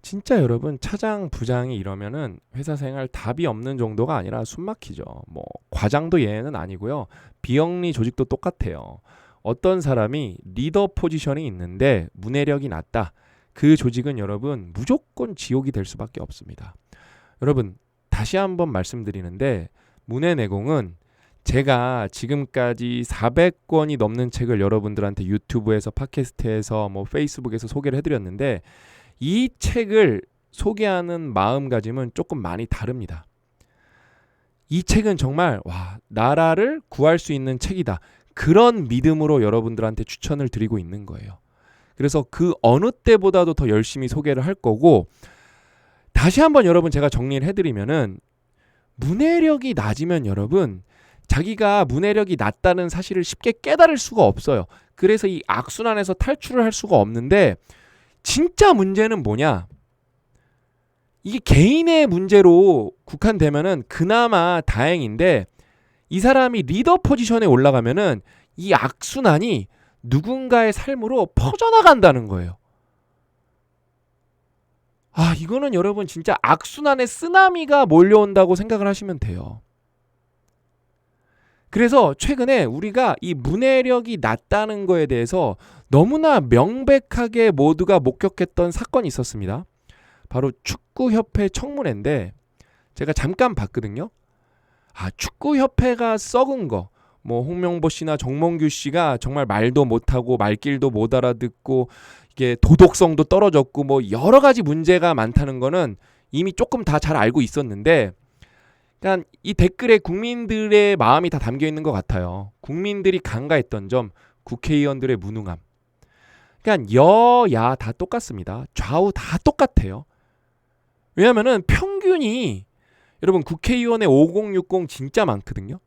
진짜 여러분 차장 부장이 이러면은 회사 생활 답이 없는 정도가 아니라 숨 막히죠. 뭐 과장도 예외는 아니고요. 비영리 조직도 똑같아요. 어떤 사람이 리더 포지션이 있는데 문해력이 낮다. 그 조직은 여러분 무조건 지옥이 될 수밖에 없습니다. 여러분 다시 한번 말씀드리는데 문해내공은 제가 지금까지 400권이 넘는 책을 여러분들한테 유튜브에서 팟캐스트에서 뭐 페이스북에서 소개를 해드렸는데 이 책을 소개하는 마음가짐은 조금 많이 다릅니다. 이 책은 정말 나라를 구할 수 있는 책이다. 그런 믿음으로 여러분들한테 추천을 드리고 있는 거예요. 그래서 그 어느 때보다도 더 열심히 소개를 할 거고 다시 한번 여러분 제가 정리를 해드리면은 문해력이 낮으면 여러분 자기가 문해력이 낮다는 사실을 쉽게 깨달을 수가 없어요. 그래서 이 악순환에서 탈출을 할 수가 없는데 진짜 문제는 뭐냐? 이게 개인의 문제로 국한되면은 그나마 다행인데 이 사람이 리더 포지션에 올라가면은 이 악순환이 누군가의 삶으로 퍼져나간다는 거예요. 이거는 여러분 진짜 악순환의 쓰나미가 몰려온다고 생각을 하시면 돼요. 그래서 최근에 우리가 이 문해력이 낮다는 거에 대해서 너무나 명백하게 모두가 목격했던 사건이 있었습니다. 바로 축구협회 청문회인데 제가 잠깐 봤거든요. 축구협회가 썩은 거. 뭐 홍명보 씨나 정몽규 씨가 정말 말도 못하고 말귀도 못 알아듣고 이게 도덕성도 떨어졌고 뭐 여러 가지 문제가 많다는 거는 이미 조금 다 잘 알고 있었는데 그러니까 이 댓글에 국민들의 마음이 다 담겨 있는 것 같아요. 국민들이 간과했던 점, 국회의원들의 무능함. 그러니까 여야 다 똑같습니다. 좌우 다 똑같아요. 왜냐면은 평균이 여러분 국회의원의 5060 진짜 많거든요.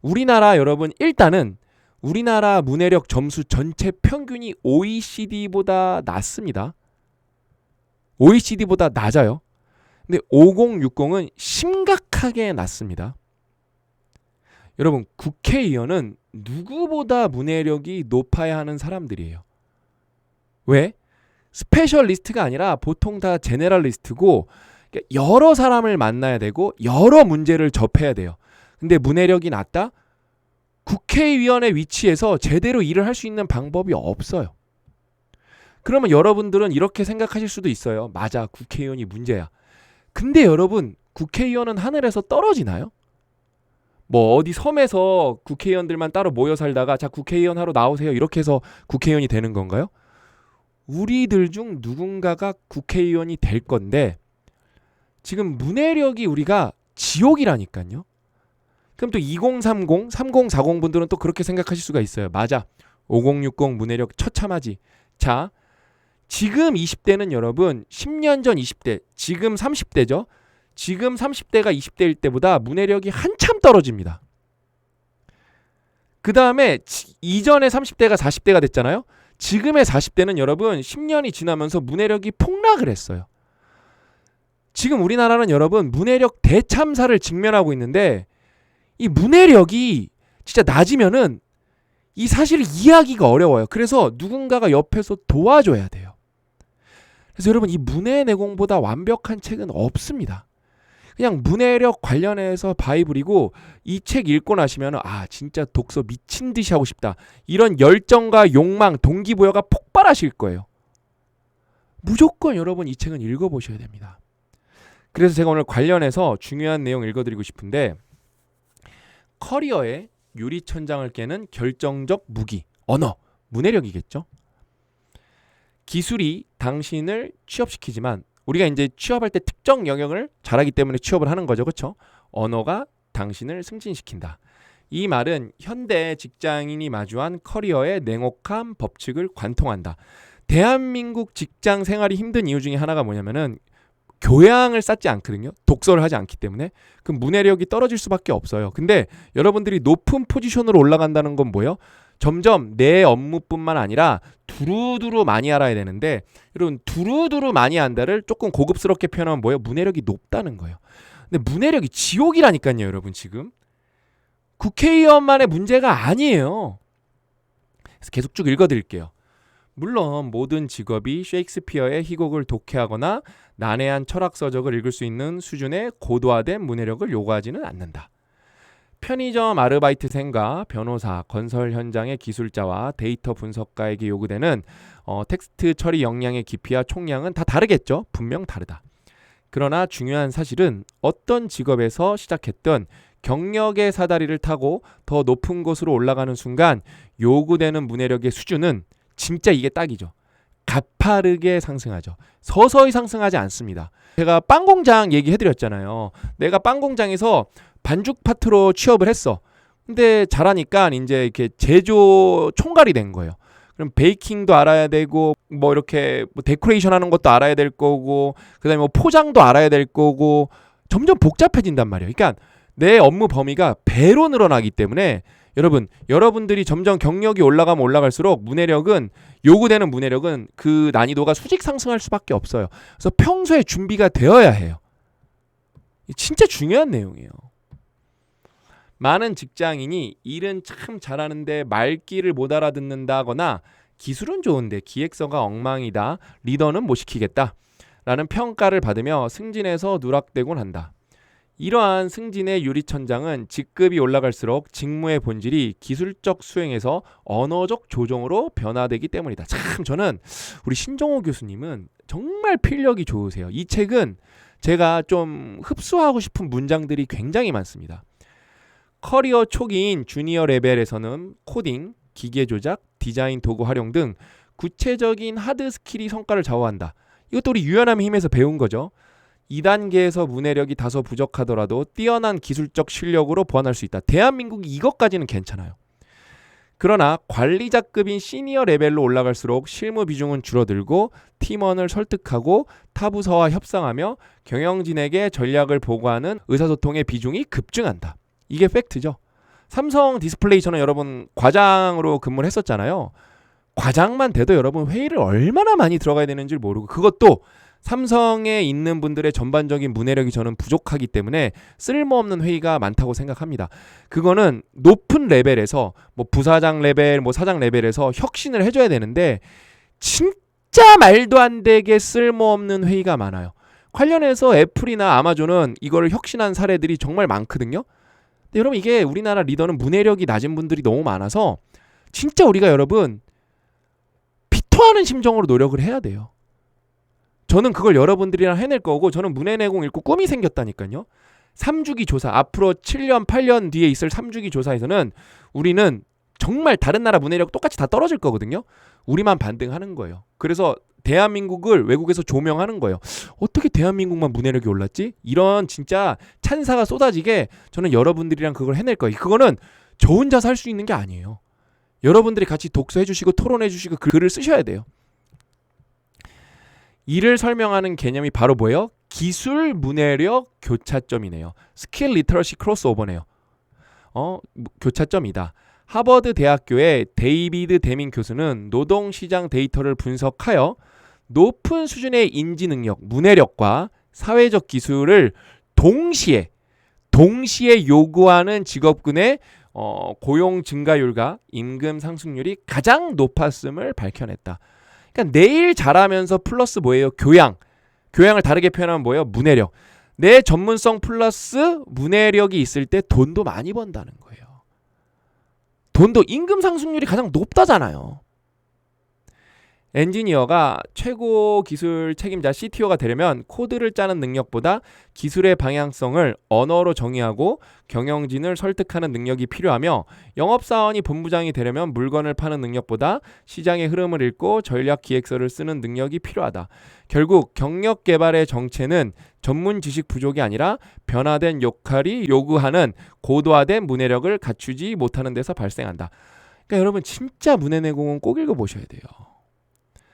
우리나라 여러분 일단은 우리나라 문해력 점수 전체 평균이 OECD보다 낮습니다. OECD보다 낮아요. 근데 5060은 심각하게 낮습니다. 여러분 국회의원은 누구보다 문해력이 높아야 하는 사람들이에요. 왜? 스페셜리스트가 아니라 보통 다 제네럴리스트고 여러 사람을 만나야 되고 여러 문제를 접해야 돼요. 근데 문해력이 낮다? 국회의원의 위치에서 제대로 일을 할 수 있는 방법이 없어요. 그러면 여러분들은 이렇게 생각하실 수도 있어요. 맞아, 국회의원이 문제야. 근데 여러분 국회의원은 하늘에서 떨어지나요? 뭐 어디 섬에서 국회의원들만 따로 모여 살다가 자 국회의원 하러 나오세요 이렇게 해서 국회의원이 되는 건가요? 우리들 중 누군가가 국회의원이 될 건데 지금 문해력이 우리가 지옥이라니까요. 그럼 또 2030, 3040 분들은 또 그렇게 생각하실 수가 있어요. 맞아. 5060 문해력 처참하지. 자, 지금 20대는 여러분 10년 전 20대, 지금 30대죠. 지금 30대가 20대일 때보다 문해력이 한참 떨어집니다. 그 다음에 이전에 30대가 40대가 됐잖아요. 지금의 40대는 여러분 10년이 지나면서 문해력이 폭락을 했어요. 지금 우리나라는 여러분 문해력 대참사를 직면하고 있는데 이 문해력이 진짜 낮으면은 이 사실을 이해하기가 어려워요. 그래서 누군가가 옆에서 도와줘야 돼요. 그래서 여러분 이 문해내공보다 완벽한 책은 없습니다. 그냥 문해력 관련해서 바이블이고 이 책 읽고 나시면 진짜 독서 미친 듯이 하고 싶다. 이런 열정과 욕망, 동기부여가 폭발하실 거예요. 무조건 여러분 이 책은 읽어보셔야 됩니다. 그래서 제가 오늘 관련해서 중요한 내용 읽어드리고 싶은데 커리어의 유리천장을 깨는 결정적 무기, 언어, 문해력이겠죠. 기술이 당신을 취업시키지만 우리가 이제 취업할 때 특정 영역을 잘하기 때문에 취업을 하는 거죠. 그렇죠? 언어가 당신을 승진시킨다. 이 말은 현대 직장인이 마주한 커리어의 냉혹한 법칙을 관통한다. 대한민국 직장 생활이 힘든 이유 중에 하나가 뭐냐면은 교양을 쌓지 않거든요. 독서를 하지 않기 때문에. 그럼 문해력이 떨어질 수밖에 없어요. 근데 여러분들이 높은 포지션으로 올라간다는 건 뭐예요? 점점 내 업무뿐만 아니라 두루두루 많이 알아야 되는데 여러분 두루두루 많이 안다를 조금 고급스럽게 표현하면 뭐예요? 문해력이 높다는 거예요. 근데 문해력이 지옥이라니까요. 여러분 지금. 국회의원만의 문제가 아니에요. 그래서 계속 쭉 읽어드릴게요. 물론 모든 직업이 셰익스피어의 희곡을 독해하거나 난해한 철학 서적을 읽을 수 있는 수준의 고도화된 문해력을 요구하지는 않는다. 편의점 아르바이트생과 변호사, 건설 현장의 기술자와 데이터 분석가에게 요구되는 텍스트 처리 역량의 깊이와 총량은 다 다르겠죠. 분명 다르다. 그러나 중요한 사실은 어떤 직업에서 시작했던 경력의 사다리를 타고 더 높은 곳으로 올라가는 순간 요구되는 문해력의 수준은 진짜 이게 딱이죠. 가파르게 상승하죠. 서서히 상승하지 않습니다. 제가 빵 공장 얘기해드렸잖아요. 내가 빵 공장에서 반죽 파트로 취업을 했어. 근데 잘하니까 이제 이렇게 제조 총괄이 된 거예요. 그럼 베이킹도 알아야 되고 뭐 이렇게 뭐 데코레이션 하는 것도 알아야 될 거고 그다음에 뭐 포장도 알아야 될 거고 점점 복잡해진단 말이에요. 그러니까 내 업무 범위가 배로 늘어나기 때문에 여러분들이 점점 경력이 올라가면 올라갈수록 요구되는 문해력은 그 난이도가 수직 상승할 수밖에 없어요. 그래서 평소에 준비가 되어야 해요. 진짜 중요한 내용이에요. 많은 직장인이 일은 참 잘하는데 말귀를 못 알아듣는다거나 기술은 좋은데 기획서가 엉망이다, 리더는 못 시키겠다 라는 평가를 받으며 승진해서 누락되곤 한다. 이러한 승진의 유리천장은 직급이 올라갈수록 직무의 본질이 기술적 수행에서 언어적 조정으로 변화되기 때문이다. 참 저는 우리 신정호 교수님은 정말 필력이 좋으세요. 이 책은 제가 좀 흡수하고 싶은 문장들이 굉장히 많습니다. 커리어 초기인 주니어 레벨에서는 코딩, 기계 조작, 디자인 도구 활용 등 구체적인 하드 스킬이 성과를 좌우한다. 이것도 우리 유연함의 힘에서 배운 거죠. 2단계에서 문해력이 다소 부족하더라도 뛰어난 기술적 실력으로 보완할 수 있다. 대한민국이 이것까지는 괜찮아요. 그러나 관리자급인 시니어 레벨로 올라갈수록 실무 비중은 줄어들고 팀원을 설득하고 타 부서와 협상하며 경영진에게 전략을 보고하는 의사소통의 비중이 급증한다. 이게 팩트죠. 삼성 디스플레이 저는 여러분 과장으로 근무를 했었잖아요. 과장만 돼도 여러분 회의를 얼마나 많이 들어가야 되는지 모르고 그것도 삼성에 있는 분들의 전반적인 문해력이 저는 부족하기 때문에 쓸모없는 회의가 많다고 생각합니다. 그거는 높은 레벨에서 뭐 부사장 레벨, 뭐 사장 레벨에서 혁신을 해줘야 되는데 진짜 말도 안 되게 쓸모없는 회의가 많아요. 관련해서 애플이나 아마존은 이거를 혁신한 사례들이 정말 많거든요. 근데 여러분 이게 우리나라 리더는 문해력이 낮은 분들이 너무 많아서 진짜 우리가 여러분 피토하는 심정으로 노력을 해야 돼요. 저는 그걸 여러분들이랑 해낼 거고 저는 문해내공 읽고 꿈이 생겼다니까요. 3주기 조사 앞으로 7년 8년 뒤에 있을 3주기 조사에서는 우리는 정말 다른 나라 문해력 똑같이 다 떨어질 거거든요. 우리만 반등하는 거예요. 그래서 대한민국을 외국에서 조명하는 거예요. 어떻게 대한민국만 문해력이 올랐지? 이런 진짜 찬사가 쏟아지게 저는 여러분들이랑 그걸 해낼 거예요. 그거는 저 혼자서 할 수 있는 게 아니에요. 여러분들이 같이 독서해 주시고 토론해 주시고 글을 쓰셔야 돼요. 이를 설명하는 개념이 바로 뭐예요? 기술 문해력 교차점이네요. 스킬 리터러시 크로스오버네요. 교차점이다. 하버드 대학교의 데이비드 데밍 교수는 노동시장 데이터를 분석하여 높은 수준의 인지 능력, 문해력과 사회적 기술을 동시에 요구하는 직업군의 고용 증가율과 임금 상승률이 가장 높았음을 밝혀냈다. 그러니까 내일 잘하면서 플러스 뭐예요? 교양을 다르게 표현하면 뭐예요? 문해력. 내 전문성 플러스 문해력이 있을 때 돈도 많이 번다는 거예요. 돈도 임금 상승률이 가장 높다잖아요. 엔지니어가 최고 기술 책임자 CTO가 되려면 코드를 짜는 능력보다 기술의 방향성을 언어로 정의하고 경영진을 설득하는 능력이 필요하며 영업사원이 본부장이 되려면 물건을 파는 능력보다 시장의 흐름을 읽고 전략 기획서를 쓰는 능력이 필요하다. 결국 경력 개발의 정체는 전문 지식 부족이 아니라 변화된 역할이 요구하는 고도화된 문해력을 갖추지 못하는 데서 발생한다. 그러니까 여러분 진짜 문해내공은 꼭 읽어보셔야 돼요.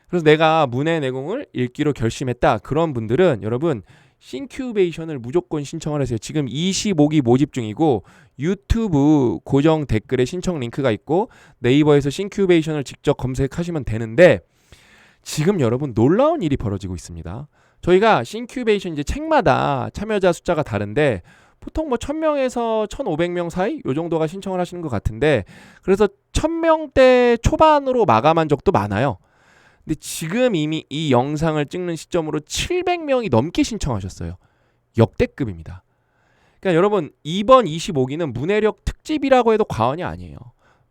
그래서 내가 문해내공을 읽기로 결심했다. 그런 분들은 여러분 싱큐베이션을 무조건 신청을 하세요. 지금 25기 모집 중이고 유튜브 고정 댓글에 신청 링크가 있고 네이버에서 싱큐베이션을 직접 검색하시면 되는데 지금 여러분 놀라운 일이 벌어지고 있습니다. 저희가 싱큐베이션 이제 책마다 참여자 숫자가 다른데 보통 뭐 1000명에서 1500명 사이 요 정도가 신청을 하시는 것 같은데 그래서 1000명대 초반으로 마감한 적도 많아요. 근데 지금 이미 이 영상을 찍는 시점으로 700명이 넘게 신청하셨어요. 역대급입니다. 그러니까 여러분 이번 25기는 문해력 특집이라고 해도 과언이 아니에요.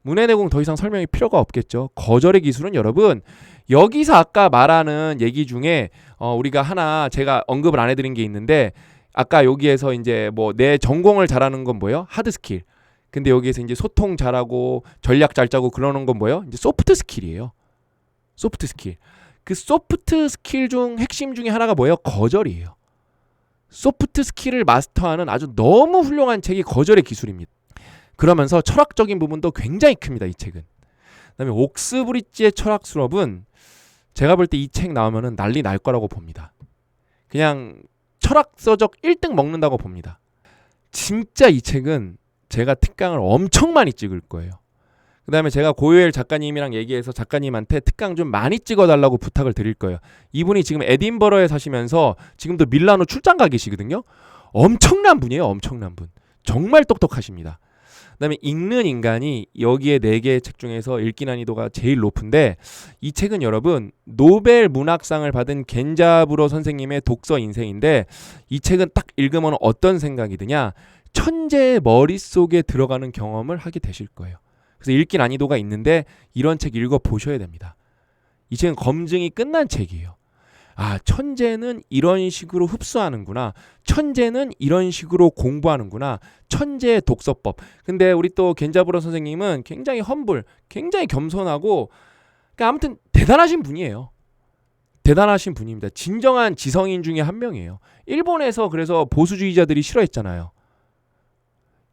문해내공 더 이상 설명이 필요가 없겠죠. 거절의 기술은 여러분 여기서 아까 말하는 얘기 중에 우리가 하나 제가 언급을 안 해드린 게 있는데 아까 여기에서 이제 뭐 내 전공을 잘하는 건 뭐예요? 하드 스킬. 근데 여기에서 이제 소통 잘하고 전략 잘 짜고 그러는 건 뭐예요? 이제 소프트 스킬이에요. 소프트 스킬. 그 소프트 스킬 중 핵심 중에 하나가 뭐예요? 거절이에요. 소프트 스킬을 마스터하는 아주 너무 훌륭한 책이 거절의 기술입니다. 그러면서 철학적인 부분도 굉장히 큽니다. 이 책은. 그다음에 옥스브리지의 철학 수업은 제가 볼 때 이 책 나오면은 난리 날 거라고 봅니다. 그냥 철학서적 1등 먹는다고 봅니다. 진짜 이 책은 제가 특강을 엄청 많이 찍을 거예요. 그 다음에 제가 고요엘 작가님이랑 얘기해서 작가님한테 특강 좀 많이 찍어달라고 부탁을 드릴 거예요. 이분이 지금 에딘버러에 사시면서 지금도 밀라노 출장 가 계시거든요. 엄청난 분이에요. 엄청난 분. 정말 똑똑하십니다. 그 다음에 읽는 인간이 여기에 4개의 책 중에서 읽기 난이도가 제일 높은데 이 책은 여러분 노벨 문학상을 받은 겐자부로 선생님의 독서 인생인데 이 책은 딱 읽으면 어떤 생각이 드냐. 천재의 머릿속에 들어가는 경험을 하게 되실 거예요. 그래서 읽기 난이도가 있는데 이런 책 읽어보셔야 됩니다. 이 책은 검증이 끝난 책이에요. 아, 천재는 이런 식으로 흡수하는구나. 천재는 이런 식으로 공부하는구나. 천재의 독서법. 근데 우리 또 겐자부로 선생님은 굉장히 험불, 굉장히 겸손하고 그러니까 아무튼 대단하신 분이에요. 대단하신 분입니다. 진정한 지성인 중에 한 명이에요. 일본에서 그래서 보수주의자들이 싫어했잖아요.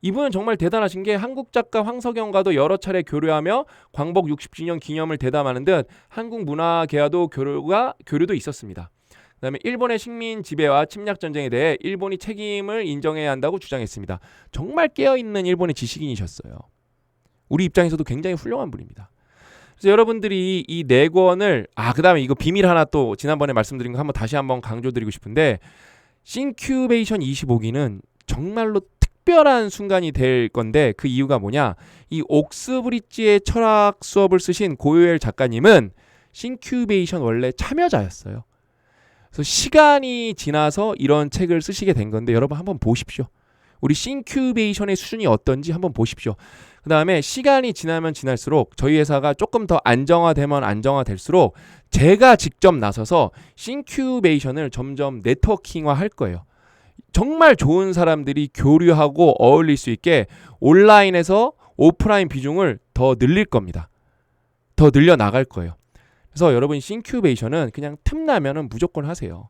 이분은 정말 대단하신 게 한국 작가 황석영과도 여러 차례 교류하며 광복 60주년 기념을 대담하는 듯 한국 문화계와도 교류도 있었습니다. 그다음에 일본의 식민 지배와 침략 전쟁에 대해 일본이 책임을 인정해야 한다고 주장했습니다. 정말 깨어있는 일본의 지식인이셨어요. 우리 입장에서도 굉장히 훌륭한 분입니다. 그래서 여러분들이 이 4권을 그다음에 이거 비밀 하나 또 지난번에 말씀드린 거 한번 다시 한번 강조드리고 싶은데 싱큐베이션 25기는 정말로 특별한 순간이 될 건데 그 이유가 뭐냐? 이 옥스브리지의 철학 수업을 쓰신 고요엘 작가님은 싱큐베이션 원래 참여자였어요. 그래서 시간이 지나서 이런 책을 쓰시게 된 건데 여러분 한번 보십시오. 우리 싱큐베이션의 수준이 어떤지 한번 보십시오. 그 다음에 시간이 지나면 지날수록 저희 회사가 조금 더 안정화되면 안정화될수록 제가 직접 나서서 싱큐베이션을 점점 네트워킹화 할 거예요. 정말 좋은 사람들이 교류하고 어울릴 수 있게 온라인에서 오프라인 비중을 더 늘릴 겁니다. 더 늘려나갈 거예요. 그래서 여러분 싱큐베이션은 그냥 틈나면은 무조건 하세요.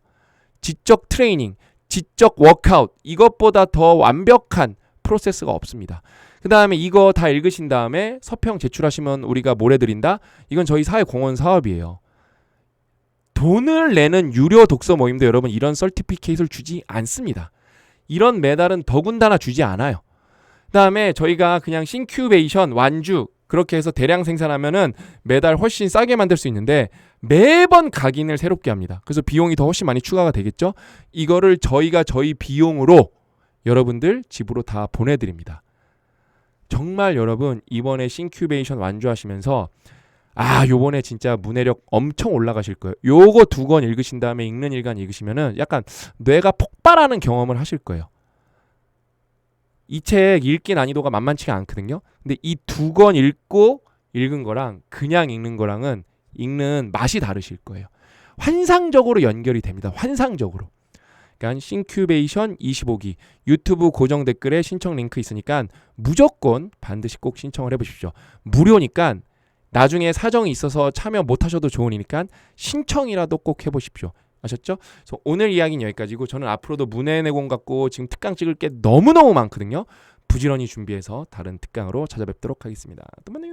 지적 트레이닝, 지적 워크아웃 이것보다 더 완벽한 프로세스가 없습니다. 그 다음에 이거 다 읽으신 다음에 서평 제출하시면 우리가 뭘 해드린다? 이건 저희 사회공헌 사업이에요. 돈을 내는 유료 독서 모임도 여러분 이런 서티피케이트를 주지 않습니다. 이런 메달은 더군다나 주지 않아요. 그 다음에 저희가 그냥 싱큐베이션 완주 그렇게 해서 대량 생산하면은 매달 훨씬 싸게 만들 수 있는데 매번 각인을 새롭게 합니다. 그래서 비용이 더 훨씬 많이 추가가 되겠죠. 이거를 저희가 저희 비용으로 여러분들 집으로 다 보내드립니다. 정말 여러분 이번에 싱큐베이션 완주하시면서 요번에 진짜 문해력 엄청 올라가실 거예요. 요거 2권 읽으신 다음에 읽는 일간 읽으시면은 약간 뇌가 폭발하는 경험을 하실 거예요. 이 책 읽기 난이도가 만만치가 않거든요. 근데 이 2권 읽고 읽은 거랑 그냥 읽는 거랑은 읽는 맛이 다르실 거예요. 환상적으로 연결이 됩니다. 환상적으로. 그러니까 싱큐베이션 25기 유튜브 고정 댓글에 신청 링크 있으니까 무조건 반드시 꼭 신청을 해보십시오. 무료니까 나중에 사정이 있어서 참여 못하셔도 좋으니까 신청이라도 꼭 해보십시오. 아셨죠? 그래서 오늘 이야기는 여기까지고 저는 앞으로도 문해내공 갖고 지금 특강 찍을 게 너무너무 많거든요. 부지런히 준비해서 다른 특강으로 찾아뵙도록 하겠습니다. 또 만나요.